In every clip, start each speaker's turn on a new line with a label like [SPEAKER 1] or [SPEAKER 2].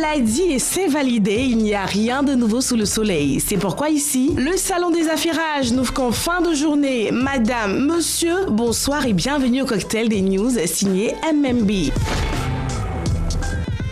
[SPEAKER 1] l'a dit et c'est validé, il n'y a rien de nouveau sous le soleil. C'est pourquoi ici, le salon des affairages n'ouvre qu'en fin de journée. Madame, monsieur, bonsoir et bienvenue au cocktail des news signé MMB.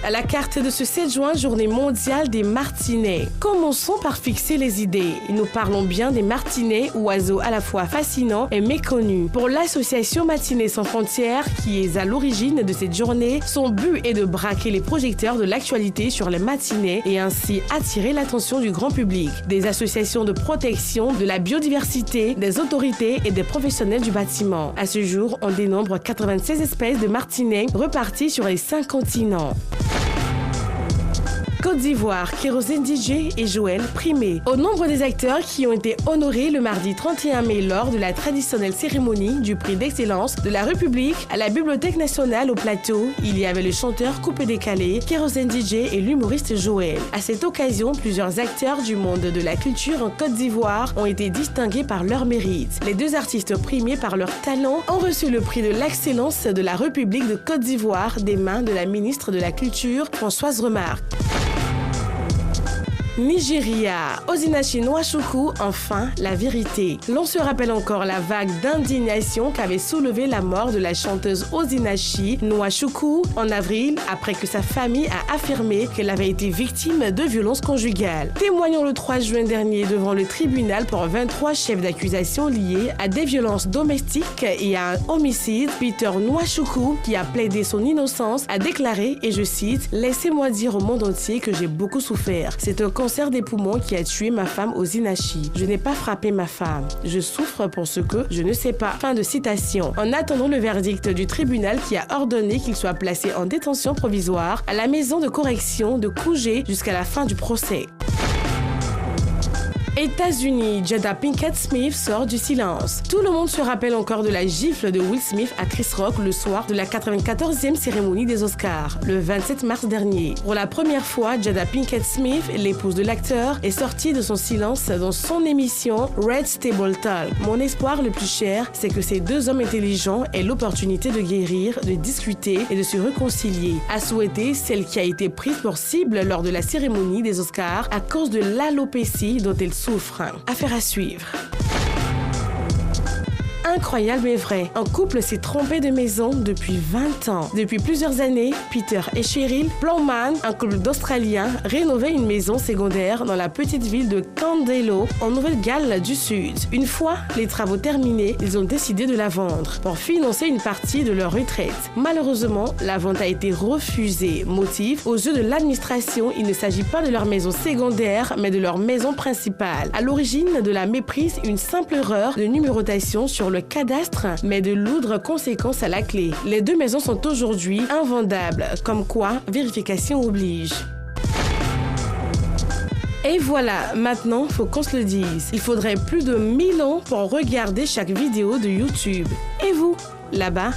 [SPEAKER 1] À la carte de ce 7 juin, journée mondiale des martinets. Commençons par fixer les idées. Nous parlons bien des martinets, oiseaux à la fois fascinants et méconnus. Pour l'association Matinés sans frontières, qui est à l'origine de cette journée, son but est de braquer les projecteurs de l'actualité sur les martinets et ainsi attirer l'attention du grand public, des associations de protection de la biodiversité, des autorités et des professionnels du bâtiment. À ce jour, on dénombre 96 espèces de martinets repartis sur les 5 continents. Côte d'Ivoire, Kérosène DJ et Joël Primé. Au nombre des acteurs qui ont été honorés le mardi 31 mai lors de la traditionnelle cérémonie du prix d'excellence de la République à la Bibliothèque nationale au Plateau, il y avait le chanteur Coupé Décalé, Kérosène DJ et l'humoriste Joël. À cette occasion, plusieurs acteurs du monde de la culture en Côte d'Ivoire ont été distingués par leur mérite. Les deux artistes primés par leur talent ont reçu le prix de l'excellence de la République de Côte d'Ivoire des mains de la ministre de la Culture, Françoise Remarque. Nigeria, Osinachi Nwachukwu, enfin la vérité. L'on se rappelle encore la vague d'indignation qu'avait soulevé la mort de la chanteuse Osinachi Nwachukwu en avril après que sa famille a affirmé qu'elle avait été victime de violences conjugales. Témoignant le 3 juin dernier devant le tribunal pour 23 chefs d'accusation liés à des violences domestiques et à un homicide, Peter Nwachukwu, qui a plaidé son innocence, a déclaré, et je cite, « Laissez-moi dire au monde entier que j'ai beaucoup souffert. C'est un cancer des poumons qui a tué ma femme Osinachi. Je n'ai pas frappé ma femme. Je souffre pour ce que je ne sais pas. » Fin de citation. En attendant le verdict du tribunal qui a ordonné qu'il soit placé en détention provisoire à la maison de correction de Kuje jusqu'à la fin du procès. États-Unis, Jada Pinkett Smith sort du silence. Tout le monde se rappelle encore de la gifle de Will Smith à Chris Rock le soir de la 94e cérémonie des Oscars, le 27 mars dernier. Pour la première fois, Jada Pinkett Smith, l'épouse de l'acteur, est sortie de son silence dans son émission Red Table Talk. Mon espoir le plus cher, c'est que ces deux hommes intelligents aient l'opportunité de guérir, de discuter et de se réconcilier, a souhaité celle qui a été prise pour cible lors de la cérémonie des Oscars à cause de l'alopécie dont elle souffre. Affaire à suivre. Incroyable mais vrai, un couple s'est trompé de maison depuis 20 ans. Depuis plusieurs années, Peter et Cheryl Plowman, un couple d'Australiens, rénovaient une maison secondaire dans la petite ville de Candelo, en Nouvelle-Galles du Sud. Une fois les travaux terminés, ils ont décidé de la vendre pour financer une partie de leur retraite. Malheureusement, la vente a été refusée. Motif, aux yeux de l'administration, il ne s'agit pas de leur maison secondaire, mais de leur maison principale. À l'origine de la méprise, une simple erreur de numérotation sur le cadastre, mais de lourdes conséquences à la clé. Les deux maisons sont aujourd'hui invendables, comme quoi vérification oblige. Et voilà, maintenant, faut qu'on se le dise. Il faudrait plus de 1000 ans pour regarder chaque vidéo de YouTube. Et vous, là-bas,